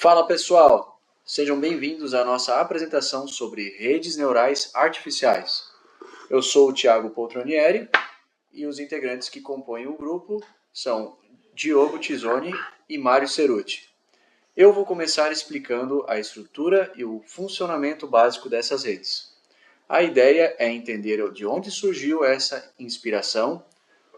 Fala pessoal, sejam bem-vindos à nossa apresentação sobre redes neurais artificiais. Eu sou o Thiago Poltronieri e os integrantes que compõem o grupo são Diogo Tisoni e Mário Ceruti. Eu vou começar explicando a estrutura e o funcionamento básico dessas redes. A ideia é entender de onde surgiu essa inspiração,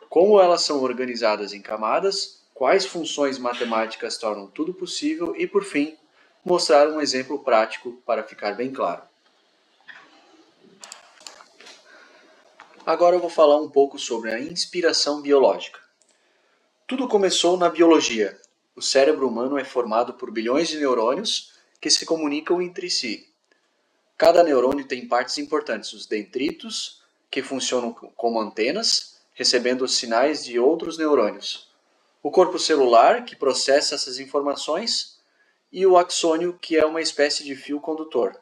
como elas são organizadas em camadas, quais funções matemáticas tornam tudo possível e, por fim, mostrar um exemplo prático para ficar bem claro. Agora eu vou falar um pouco sobre a inspiração biológica. Tudo começou na biologia. O cérebro humano é formado por bilhões de neurônios que se comunicam entre si. Cada neurônio tem partes importantes, os dendritos, que funcionam como antenas, recebendo sinais de outros neurônios. O corpo celular, que processa essas informações, e o axônio, que é uma espécie de fio condutor,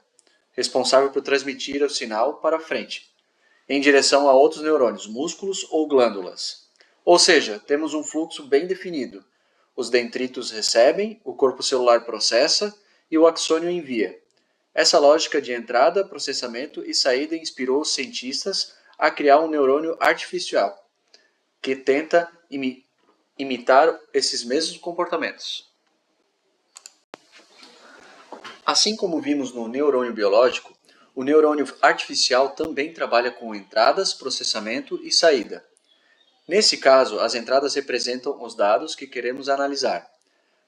responsável por transmitir o sinal para frente, em direção a outros neurônios, músculos ou glândulas. Ou seja, temos um fluxo bem definido. Os dendritos recebem, o corpo celular processa e o axônio envia. Essa lógica de entrada, processamento e saída inspirou os cientistas a criar um neurônio artificial, que tenta imitar esses mesmos comportamentos. Assim como vimos no neurônio biológico, o neurônio artificial também trabalha com entradas, processamento e saída. Nesse caso, as entradas representam os dados que queremos analisar.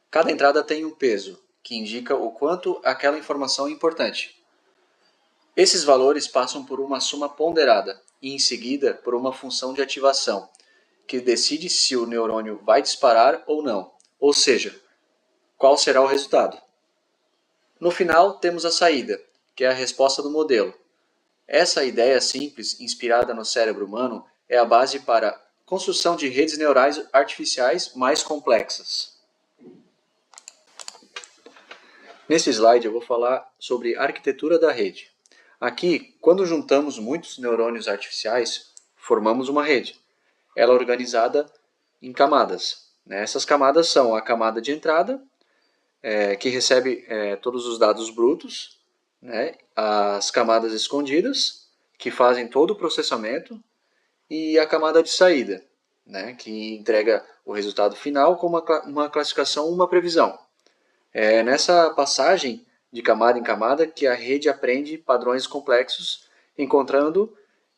Cada entrada tem um peso, que indica o quanto aquela informação é importante. Esses valores passam por uma soma ponderada e, em seguida, por uma função de ativação, que decide se o neurônio vai disparar ou não, ou seja, qual será o resultado. No final, temos a saída, que é a resposta do modelo. Essa ideia simples, inspirada no cérebro humano, é a base para a construção de redes neurais artificiais mais complexas. Nesse slide eu vou falar sobre a arquitetura da rede. Aqui, quando juntamos muitos neurônios artificiais, formamos uma rede. Ela é organizada em camadas. Essas camadas são a camada de entrada, que recebe todos os dados brutos, as camadas escondidas, que fazem todo o processamento, e a camada de saída, que entrega o resultado final com uma classificação, uma previsão. É nessa passagem de camada em camada que a rede aprende padrões complexos, encontrando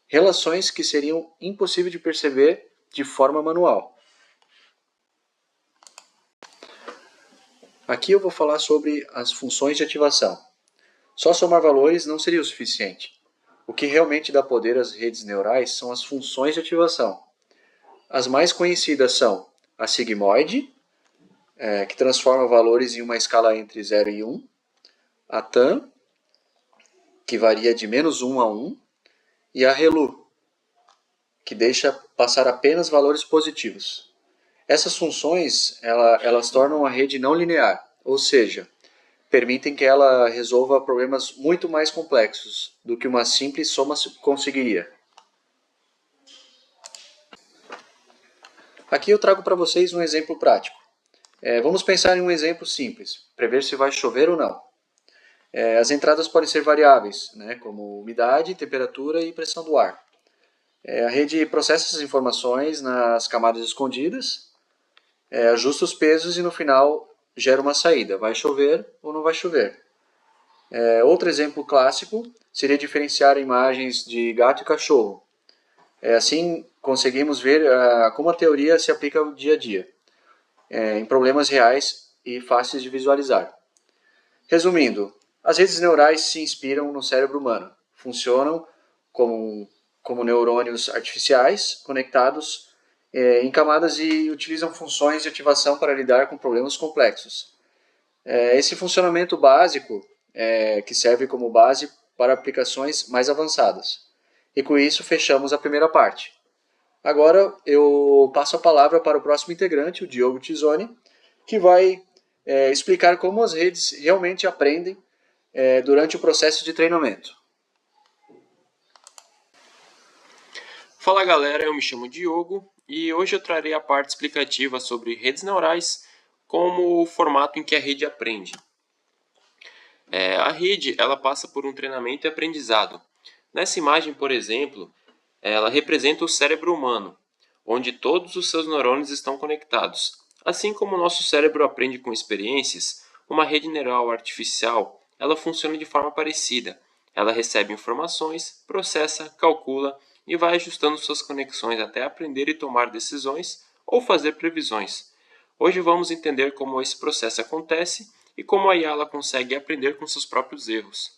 relações que seriam impossíveis de perceber de forma manual. Aqui eu vou falar sobre as funções de ativação. Só somar valores não seria o suficiente. O que realmente dá poder às redes neurais são as funções de ativação. As mais conhecidas são a sigmoide, que transforma valores em uma escala entre 0 e 1, a tan, que varia de -1 a 1, e a relu, que deixa passar apenas valores positivos. Essas funções elas tornam a rede não linear, ou seja, permitem que ela resolva problemas muito mais complexos do que uma simples soma conseguiria. Aqui eu trago para vocês um exemplo prático. Vamos pensar em um exemplo simples, prever se vai chover ou não. As entradas podem ser variáveis, como umidade, temperatura e pressão do ar. A rede processa essas informações nas camadas escondidas, ajusta os pesos e no final gera uma saída. Vai chover ou não vai chover? Outro exemplo clássico seria diferenciar imagens de gato e cachorro. Assim conseguimos ver como a teoria se aplica ao dia a dia, em problemas reais e fáceis de visualizar. Resumindo, as redes neurais se inspiram no cérebro humano, funcionam como neurônios artificiais conectados em camadas e utilizam funções de ativação para lidar com problemas complexos. Esse funcionamento básico que serve como base para aplicações mais avançadas. E com isso fechamos a primeira parte. Agora eu passo a palavra para o próximo integrante, o Diogo Tisoni, que vai explicar como as redes realmente aprendem durante o processo de treinamento. Fala galera, eu me chamo Diogo e hoje eu trarei a parte explicativa sobre redes neurais como o formato em que a rede aprende. A rede ela passa por um treinamento e aprendizado. Nessa imagem, por exemplo, ela representa o cérebro humano, onde todos os seus neurônios estão conectados. Assim como o nosso cérebro aprende com experiências, uma rede neural artificial ela funciona de forma parecida. Ela recebe informações, processa, calcula e vai ajustando suas conexões até aprender e tomar decisões ou fazer previsões. Hoje vamos entender como esse processo acontece e como a IA ela consegue aprender com seus próprios erros.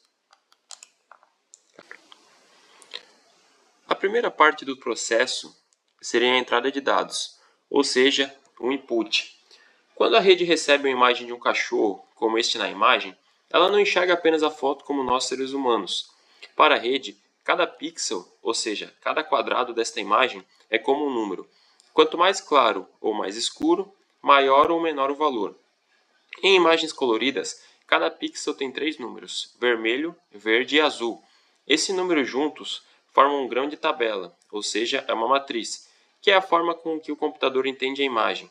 A primeira parte do processo seria a entrada de dados, ou seja, o input. Quando a rede recebe uma imagem de um cachorro, como este na imagem, ela não enxerga apenas a foto como nós seres humanos. Para a rede, cada pixel, ou seja, cada quadrado desta imagem, é como um número. Quanto mais claro ou mais escuro, maior ou menor o valor. Em imagens coloridas, cada pixel tem 3 números: vermelho, verde e azul. Esses números juntos formam um grão de tabela, ou seja, é uma matriz, que é a forma com que o computador entende a imagem.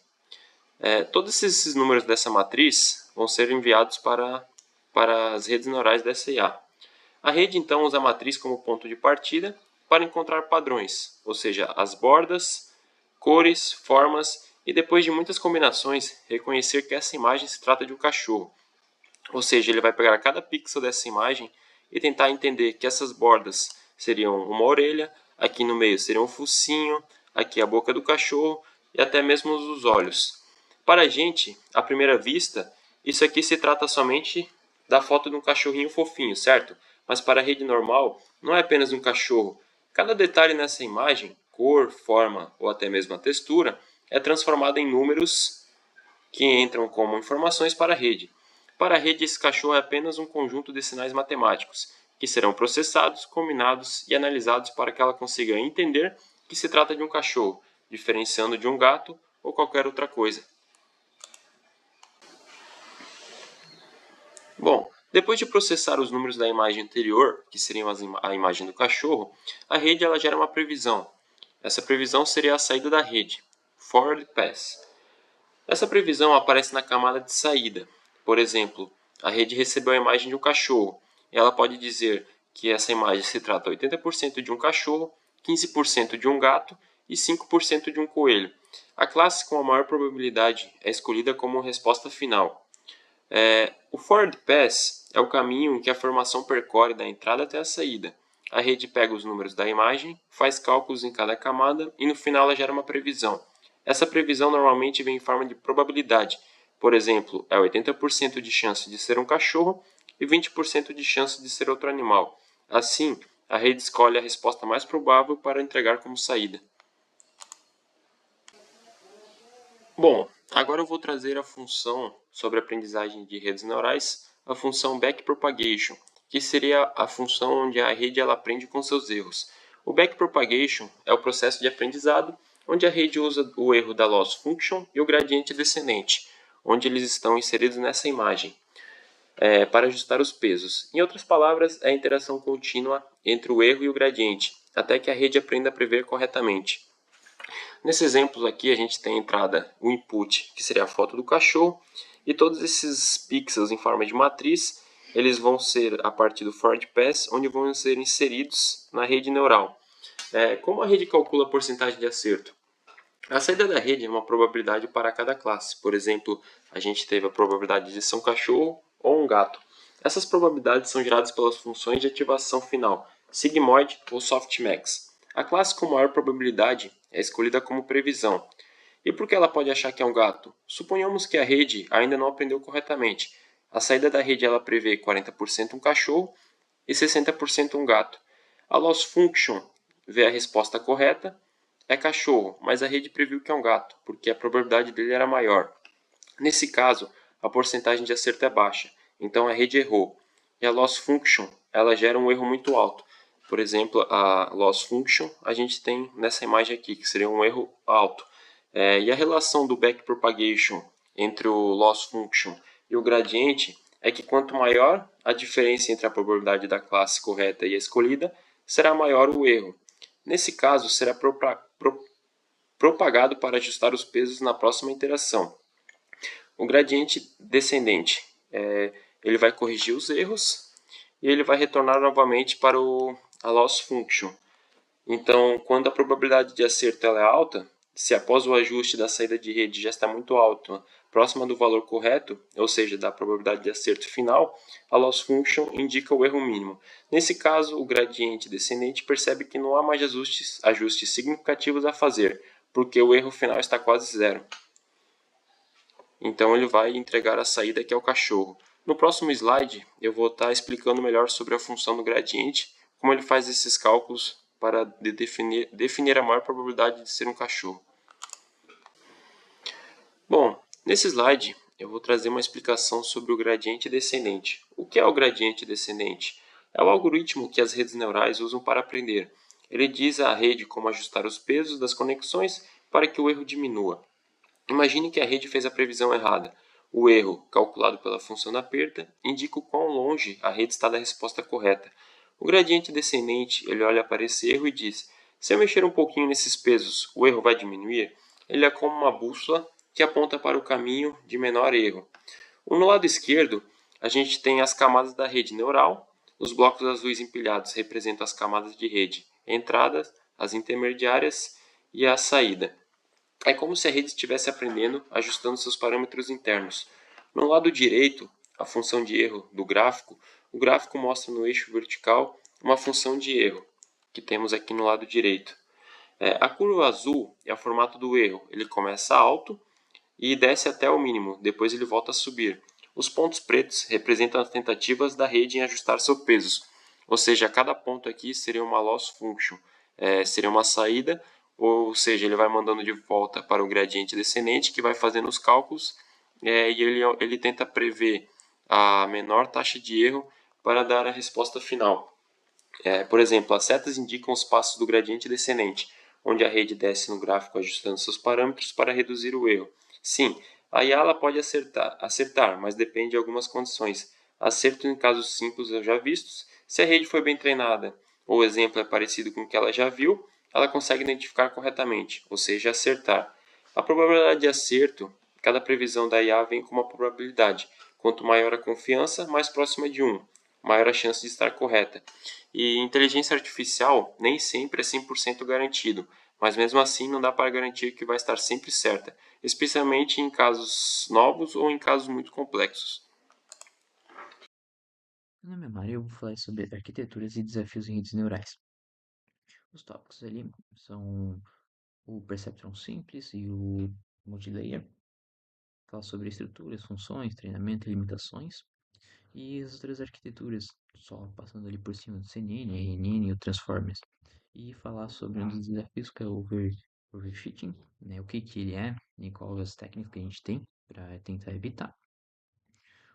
Todos esses números dessa matriz vão ser enviados para as redes neurais dessa IA. A rede então usa a matriz como ponto de partida para encontrar padrões, ou seja, as bordas, cores, formas e depois de muitas combinações, reconhecer que essa imagem se trata de um cachorro. Ou seja, ele vai pegar cada pixel dessa imagem e tentar entender que essas bordas seriam uma orelha, aqui no meio seria um focinho, aqui a boca do cachorro e até mesmo os olhos. Para a gente, à primeira vista, isso aqui se trata somente da foto de um cachorrinho fofinho, certo? Mas para a rede normal, não é apenas um cachorro. Cada detalhe nessa imagem, cor, forma ou até mesmo a textura, é transformado em números que entram como informações para a rede. Para a rede, esse cachorro é apenas um conjunto de sinais matemáticos, que serão processados, combinados e analisados para que ela consiga entender que se trata de um cachorro, diferenciando de um gato ou qualquer outra coisa. Bom, depois de processar os números da imagem anterior, que seriam a imagem do cachorro, a rede ela gera uma previsão. Essa previsão seria a saída da rede, forward pass. Essa previsão aparece na camada de saída. Por exemplo, a rede recebeu a imagem de um cachorro. E ela pode dizer que essa imagem se trata 80% de um cachorro, 15% de um gato e 5% de um coelho. A classe com a maior probabilidade é escolhida como resposta final. O forward pass é o caminho em que a informação percorre da entrada até a saída. A rede pega os números da imagem, faz cálculos em cada camada e no final ela gera uma previsão. Essa previsão normalmente vem em forma de probabilidade. Por exemplo, é 80% de chance de ser um cachorro e 20% de chance de ser outro animal. Assim, a rede escolhe a resposta mais provável para entregar como saída. Bom, agora eu vou trazer a função sobre aprendizagem de redes neurais, a função backpropagation, que seria a função onde a rede ela aprende com seus erros. O backpropagation é o processo de aprendizado onde a rede usa o erro da loss function e o gradiente descendente, onde eles estão inseridos nessa imagem, para ajustar os pesos. Em outras palavras, é a interação contínua entre o erro e o gradiente, até que a rede aprenda a prever corretamente. Nesse exemplo aqui, a gente tem a entrada, o input, que seria a foto do cachorro, e todos esses pixels em forma de matriz, eles vão ser a partir do forward pass, onde vão ser inseridos na rede neural. Como a rede calcula a porcentagem de acerto? A saída da rede é uma probabilidade para cada classe. Por exemplo, a gente teve a probabilidade de ser um cachorro ou um gato. Essas probabilidades são geradas pelas funções de ativação final, sigmoid ou softmax. A classe com maior probabilidade é escolhida como previsão. E por que ela pode achar que é um gato? Suponhamos que a rede ainda não aprendeu corretamente. A saída da rede ela prevê 40% um cachorro e 60% um gato. A loss function vê a resposta correta, é cachorro, mas a rede previu que é um gato, porque a probabilidade dele era maior. Nesse caso, a porcentagem de acerto é baixa, então a rede errou. E a loss function, ela gera um erro muito alto. Por exemplo, a loss function a gente tem nessa imagem aqui, que seria um erro alto. E a relação do backpropagation entre o loss function e o gradiente é que quanto maior a diferença entre a probabilidade da classe correta e a escolhida, será maior o erro. Nesse caso, será propagado para ajustar os pesos na próxima iteração. O gradiente descendente ele vai corrigir os erros e ele vai retornar novamente para a loss function. Então, quando a probabilidade de acerto ela é alta, se após o ajuste da saída de rede já está muito alta, próxima do valor correto, ou seja, da probabilidade de acerto final, a loss function indica o erro mínimo. Nesse caso, o gradiente descendente percebe que não há mais ajustes significativos a fazer, porque o erro final está quase zero. Então ele vai entregar a saída que é o cachorro. No próximo slide, eu vou estar explicando melhor sobre a função do gradiente, como ele faz esses cálculos para definir a maior probabilidade de ser um cachorro. Bom, nesse slide eu vou trazer uma explicação sobre o gradiente descendente. O que é o gradiente descendente? É o algoritmo que as redes neurais usam para aprender. Ele diz à rede como ajustar os pesos das conexões para que o erro diminua. Imagine que a rede fez a previsão errada. O erro, calculado pela função da perda, indica o quão longe a rede está da resposta correta. O gradiente descendente, ele olha para esse erro e diz: se eu mexer um pouquinho nesses pesos, o erro vai diminuir? Ele é como uma bússola que aponta para o caminho de menor erro. No lado esquerdo, a gente tem as camadas da rede neural. Os blocos azuis empilhados representam as camadas de rede, entradas, as intermediárias e a saída. É como se a rede estivesse aprendendo, ajustando seus parâmetros internos. No lado direito, a função de erro do gráfico, o gráfico mostra no eixo vertical uma função de erro, que temos aqui no lado direito. A curva azul é o formato do erro. Ele começa alto e desce até o mínimo, depois ele volta a subir. Os pontos pretos representam as tentativas da rede em ajustar seus pesos, ou seja, cada ponto aqui seria uma loss function, seria uma saída, ou seja, ele vai mandando de volta para o gradiente descendente, que vai fazendo os cálculos, e ele tenta prever a menor taxa de erro para dar a resposta final. Por exemplo, as setas indicam os passos do gradiente descendente, onde a rede desce no gráfico ajustando seus parâmetros para reduzir o erro. Sim, a IA pode acertar, mas depende de algumas condições. Acerto em casos simples já vistos, se a rede foi bem treinada ou o exemplo é parecido com o que ela já viu, ela consegue identificar corretamente, ou seja, acertar. A probabilidade de acerto, cada previsão da IA vem com uma probabilidade. Quanto maior a confiança, mais próxima de 1, maior a chance de estar correta. E inteligência artificial nem sempre é 100% garantido, mas mesmo assim não dá para garantir que vai estar sempre certa, especialmente em casos novos ou em casos muito complexos. Na memória, eu vou falar sobre arquiteturas e desafios em redes neurais. Os tópicos ali são o perceptron simples e o multilayer. Fala sobre estruturas, funções, treinamento e limitações. E as outras arquiteturas, só passando ali por cima do CNN, RNN e o Transformers. E falar sobre um dos desafios que é o overfitting, né? O que que ele é e quais as técnicas que a gente tem para tentar evitar.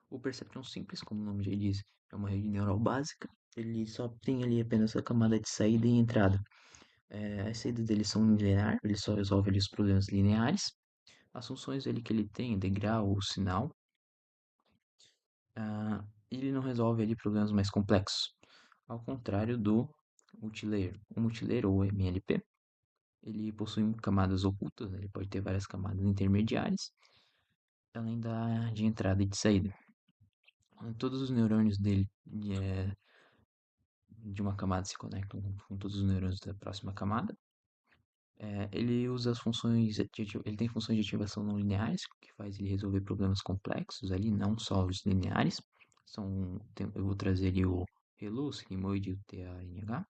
O Perceptron simples, como o nome já diz, é uma rede neural básica. Ele só tem ali apenas a camada de saída e entrada. As saídas dele são lineares, ele só resolve ali os problemas lineares. As funções dele que ele tem, degrau ou sinal, ele não resolve ali problemas mais complexos. Ao contrário do multilayer. O multilayer ou MLP, ele possui camadas ocultas, né? Ele pode ter várias camadas intermediárias, além de entrada e de saída. Todos os neurônios dele de uma camada se conectam com todos os neurônios da próxima camada. Ele usa as funções ele tem funções de ativação não lineares, que faz ele resolver problemas complexos ali, não só os lineares. Eu vou trazer ali o ReLU, o Sigmoid e o TANH.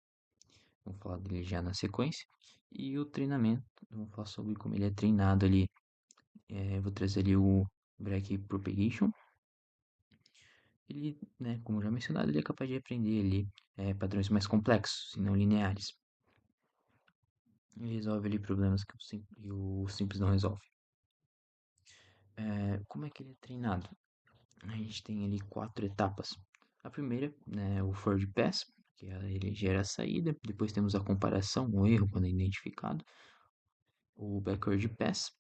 Vamos falar dele já na sequência. E o treinamento, vamos falar sobre como ele é treinado ali. Eu vou trazer ali o Break Propagation. Ele, né, como já mencionado, ele é capaz de aprender ali padrões mais complexos e não lineares. Ele resolve ali problemas que o simples não resolve. Como é que ele é treinado? A gente tem ali 4 etapas. A primeira, né, o forward pass, que ele gera a saída. Depois temos a comparação, o erro quando é identificado. O backward pass,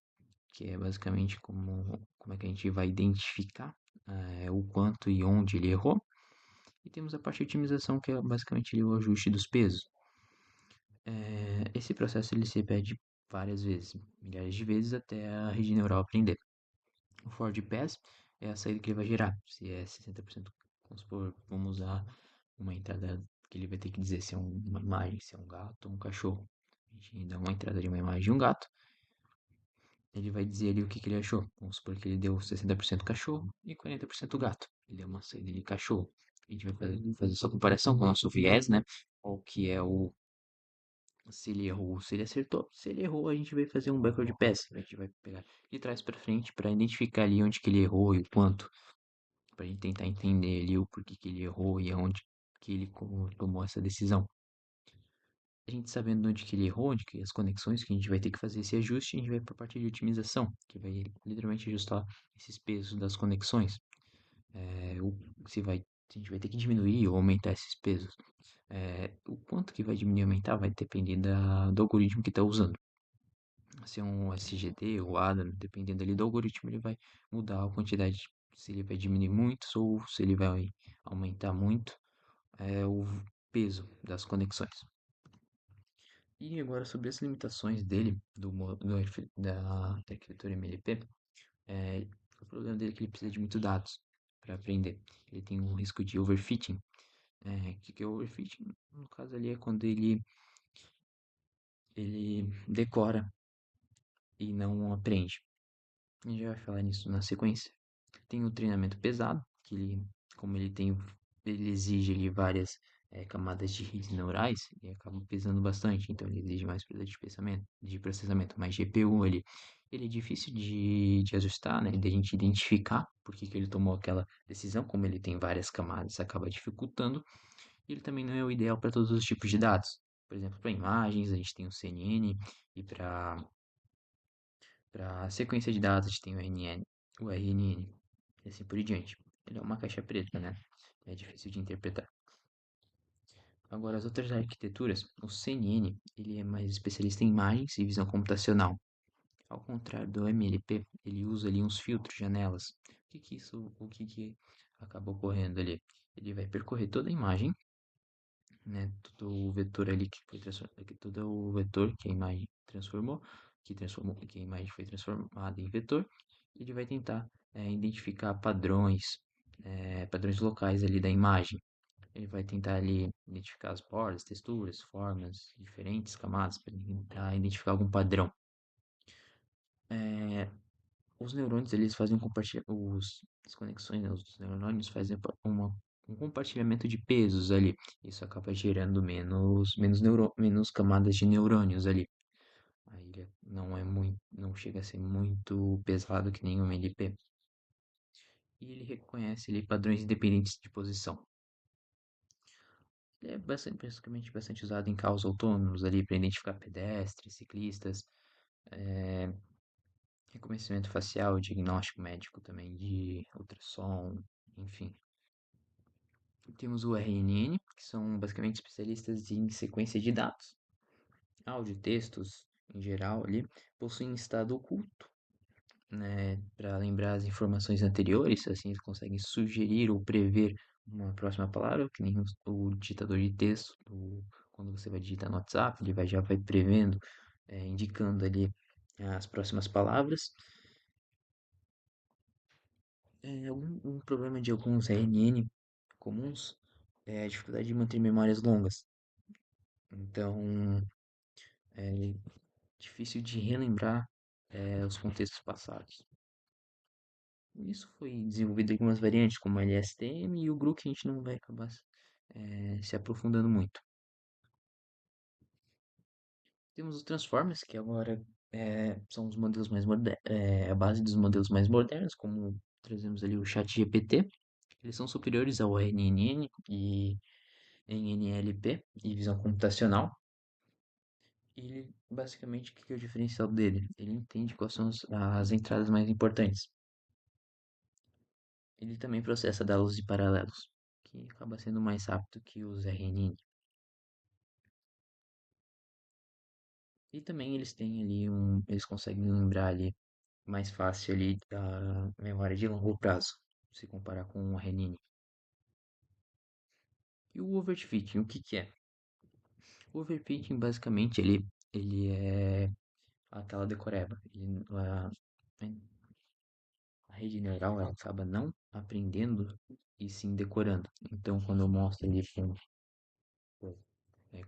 que é basicamente como é que a gente vai identificar o quanto e onde ele errou. E temos a parte de otimização, que é basicamente ali, o ajuste dos pesos. Esse processo ele se repete várias vezes, milhares de vezes, até a rede neural aprender. O forward pass é a saída que ele vai gerar. Se é 60%, vamos supor, vamos usar uma entrada que ele vai ter que dizer se é uma imagem, se é um gato ou um cachorro. A gente dá uma entrada de uma imagem de um gato, ele vai dizer ali o que ele achou. Vamos supor que ele deu 60% cachorro e 40% gato. Ele deu uma saída de cachorro. A gente vai fazer essa comparação com o nosso viés, né? Qual que é o se ele errou, se ele acertou. Se ele errou, a gente vai fazer um backward pass. A gente vai pegar de trás para frente para identificar ali onde que ele errou e o quanto. Para a gente tentar entender ali o porquê que ele errou e aonde que ele tomou essa decisão. A gente sabendo onde que ele errou, onde que as conexões que a gente vai ter que fazer esse ajuste, a gente vai para a parte de otimização, que vai literalmente ajustar esses pesos das conexões. Se vai, se a gente vai ter que diminuir ou aumentar esses pesos. O quanto que vai diminuir ou aumentar vai depender do algoritmo que está usando. Se é um SGD ou ADA, dependendo ali do algoritmo, ele vai mudar a quantidade, se ele vai diminuir muito ou se ele vai aumentar muito o peso das conexões. E agora sobre as limitações dele, da arquitetura MLP, o problema dele é que ele precisa de muitos dados para aprender. Ele tem um risco de overfitting. O que é overfitting? No caso ali é quando ele decora e não aprende. A gente vai falar nisso na sequência. Tem o treinamento pesado, que ele, como ele exige ali várias camadas de redes neurais, ele acaba pesando bastante, então ele exige mais poder de processamento, mais GPU ali. Ele é difícil de ajustar, né, de a gente identificar por que ele tomou aquela decisão, como ele tem várias camadas, acaba dificultando. Ele também não é o ideal para todos os tipos de dados. Por exemplo, para imagens, a gente tem o CNN, e para sequência de dados, a gente tem o RNN, e assim por diante. Ele é uma caixa preta, né? É difícil de interpretar. Agora, as outras arquiteturas, o CNN, ele é mais especialista em imagens e visão computacional. Ao contrário do MLP, ele usa ali uns filtros, janelas. O que acaba ocorrendo ali? Ele vai percorrer toda a imagem, né? Todo o vetor ali que foi transformado, todo o vetor que a imagem transformou, que a imagem foi transformada em vetor, ele vai tentar identificar padrões locais ali da imagem. Ele vai tentar ali identificar as bordas, texturas, formas, diferentes camadas para tentar identificar algum padrão. Os neurônios eles fazem as conexões, né, os neurônios fazem um compartilhamento de pesos ali. Isso acaba gerando menos camadas de neurônios ali. Aí ele não chega a ser muito pesado que nem o MLP. E ele reconhece ali padrões independentes de posição. Ele é basicamente bastante usado em carros autônomos ali para identificar pedestres, ciclistas, reconhecimento facial, diagnóstico médico também de ultrassom, enfim. Temos o RNN, que são basicamente especialistas em sequência de dados. Áudio, textos, em geral ali, possuem estado oculto, né, para lembrar as informações anteriores, assim eles conseguem sugerir ou prever uma próxima palavra, que nem o digitador de texto, quando você vai digitar no WhatsApp, ele já vai prevendo, indicando ali as próximas palavras. Um problema de alguns RNN comuns é a dificuldade de manter memórias longas. Então, é difícil de relembrar os contextos passados. Isso foi desenvolvido em algumas variantes, como a LSTM e o GRU, que a gente não vai acabar se aprofundando muito. Temos os Transformers, que agora são os modelos mais modernos, a base dos modelos mais modernos, como trazemos ali o ChatGPT. Eles são superiores ao RNN e NLP e visão computacional. E ele, basicamente, o que é o diferencial dele? Ele entende quais são as entradas mais importantes. Ele também processa dados de paralelos, que acaba sendo mais rápido que os RNN. E também eles conseguem lembrar ali mais fácil ali da memória de longo prazo, se comparar com o RNN. E o overfitting, o que é? O overfitting, basicamente, ele é aquela decoreba. a rede neural ela acaba não aprendendo e sim decorando. Então, quando eu mostro ali,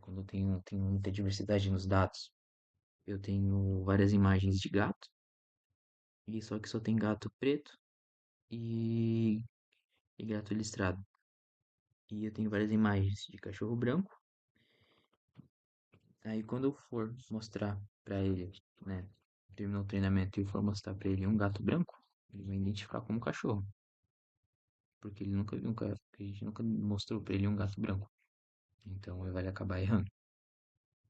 quando eu tenho muita diversidade nos dados, eu tenho várias imagens de gato, e só que só tem gato preto e, e gato listrado. E eu tenho várias imagens de cachorro branco. Aí quando eu for mostrar pra ele, né, terminou o treinamento e eu for mostrar pra ele um gato branco, ele vai identificar como cachorro, porque ele nunca viu a gente nunca mostrou pra ele um gato branco. Então ele vai acabar errando.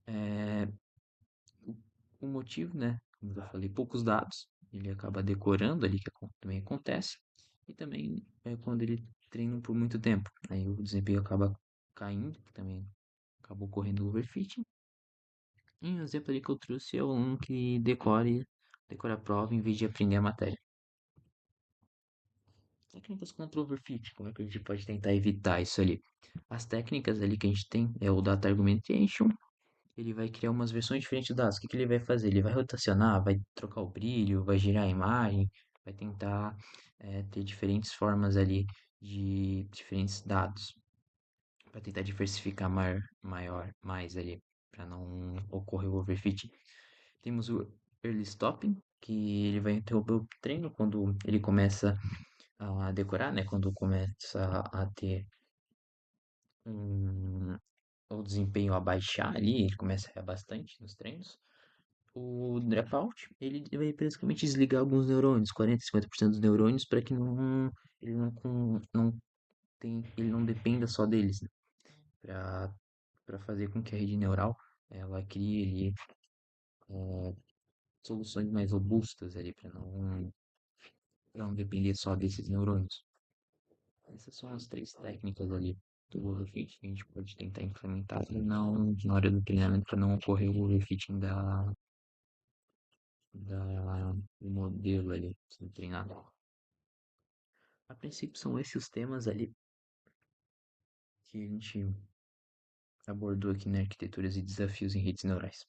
É, o, o motivo, né, como eu falei, poucos dados, ele acaba decorando ali, que também acontece, e também é quando ele treina por muito tempo, aí o desempenho acaba caindo, que também acabou ocorrendo overfitting. E um exemplo ali que eu trouxe é um que decora a prova em vez de aprender a matéria. Técnicas contra o overfit, como é que a gente pode tentar evitar isso ali? As técnicas ali que a gente tem é o Data Argumentation, ele vai criar umas versões diferentes de dados. O que que ele vai fazer? Ele vai rotacionar, vai trocar o brilho, vai girar a imagem, vai tentar ter diferentes formas ali de diferentes dados, para tentar diversificar mais ali, para não ocorrer o overfit. Temos o early stopping, que ele vai interromper o treino quando ele começa a decorar, né? Quando começa a ter um, o desempenho a baixar ali, ele começa a errar bastante nos treinos. O dropout, ele vai basicamente desligar alguns neurônios, 40, 50% dos neurônios, para que ele ele não dependa só deles, né? Para fazer com que a rede neural ela crie ali soluções mais robustas ali, para não depender só desses neurônios. Essas são as três técnicas ali do overfitting que a gente pode tentar implementar não, na hora do treinamento para não ocorrer o overfitting do modelo ali sendo treinado. A princípio são esses os temas ali que a gente abordou aqui na arquiteturas e desafios em redes neurais.